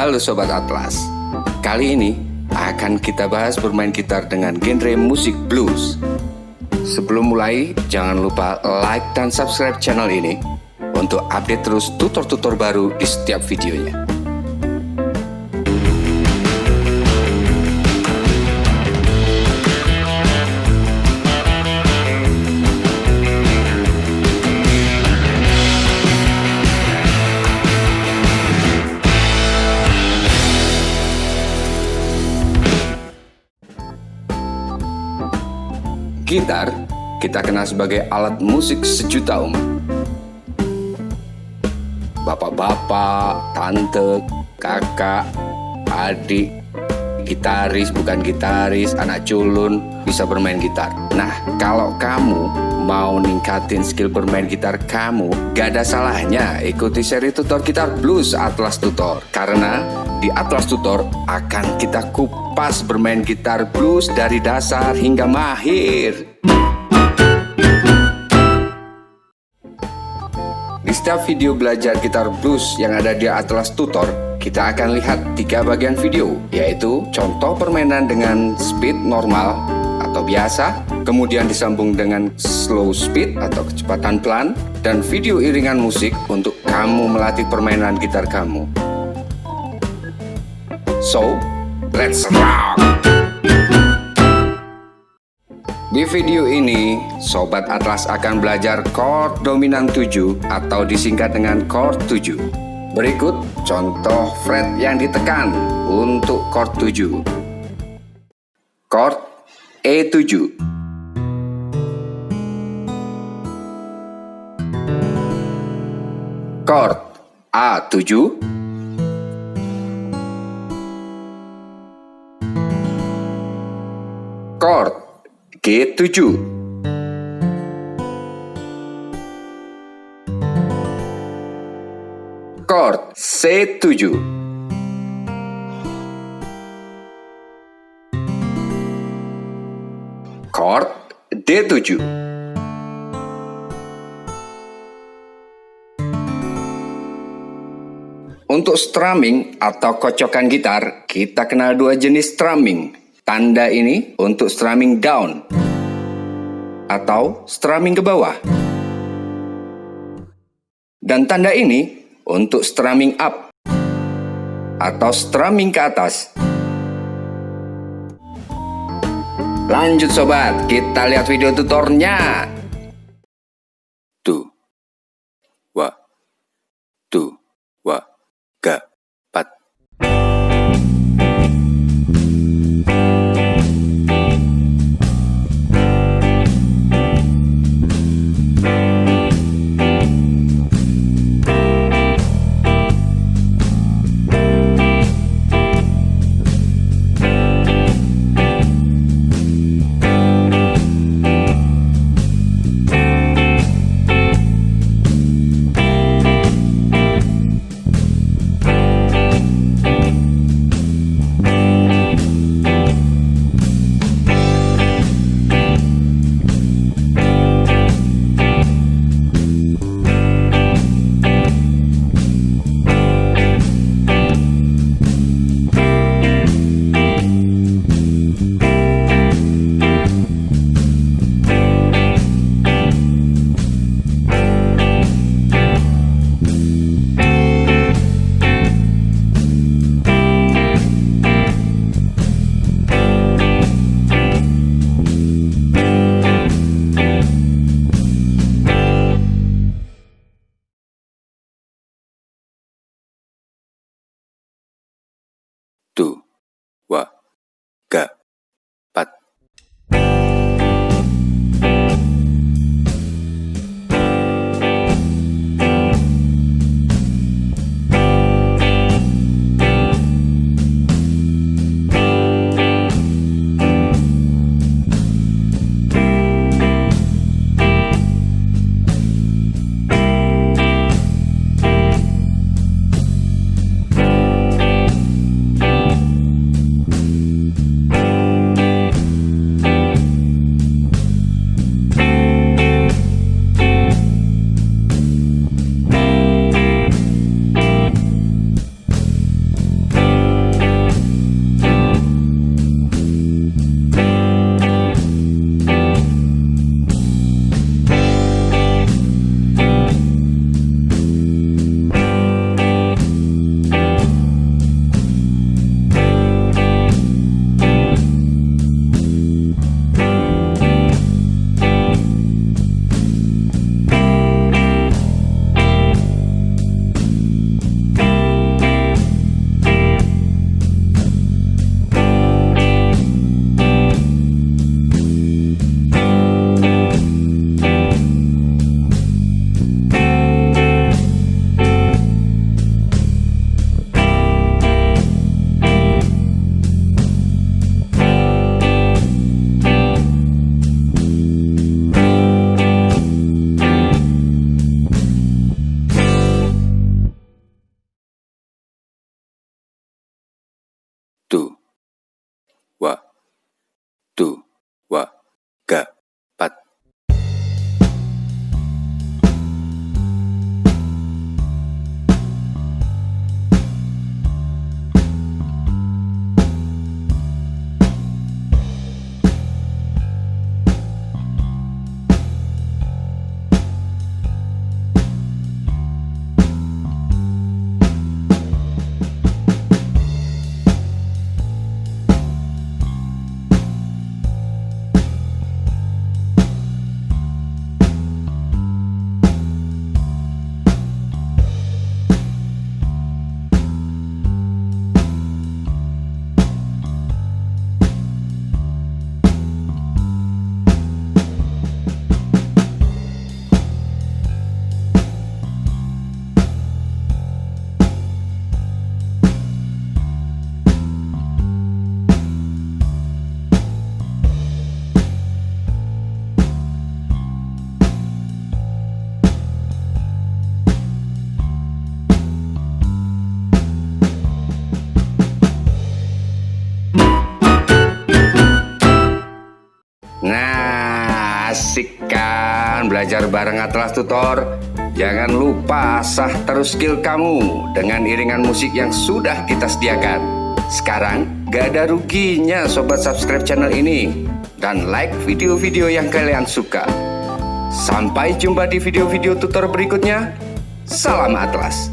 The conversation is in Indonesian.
Halo Sobat Atlas, kali ini akan kita bahas bermain gitar dengan genre musik blues. Sebelum mulai, jangan lupa like dan subscribe channel ini untuk update terus tutor-tutor baru di setiap videonya. Gitar kita kenal sebagai alat musik sejuta umat. Bapak-bapak, tante, kakak, adik, gitaris, bukan gitaris, anak culun bisa bermain gitar. Nah, kalau kamu mau ningkatin skill bermain gitar kamu, gak ada salahnya ikuti seri tutor gitar blues Atlas Tutor. Karena di Atlas Tutor akan kita kupas bermain gitar blues dari dasar hingga mahir. Di setiap video belajar gitar blues yang ada di Atlas Tutor, kita akan lihat 3 bagian video, yaitu contoh permainan dengan speed normal atau biasa, kemudian disambung dengan slow speed atau kecepatan pelan, dan video iringan musik untuk kamu melatih permainan gitar kamu. So, let's rock! Di video ini, Sobat Atlas akan belajar chord dominan 7 atau disingkat dengan chord 7. Berikut contoh fret yang ditekan untuk chord 7. Chord E7, chord A7, chord G7, chord C7, chord D7. Untuk strumming atau kocokan gitar, kita kenal 2 jenis strumming. Tanda ini untuk strumming down atau strumming ke bawah. Dan tanda ini untuk strumming up atau strumming ke atas. Lanjut sobat, kita lihat video tutornya. Tu, wa, ga, pat. Tu, wa, ga, pat. tu, wa, tu, wa, ga, pat. Nah, asik kan belajar bareng Atlas Tutor? Jangan lupa asah terus skill kamu dengan iringan musik yang sudah kita sediakan. Sekarang gak ada ruginya sobat subscribe channel ini dan like video-video yang kalian suka. Sampai jumpa di video-video tutor berikutnya. Salam Atlas.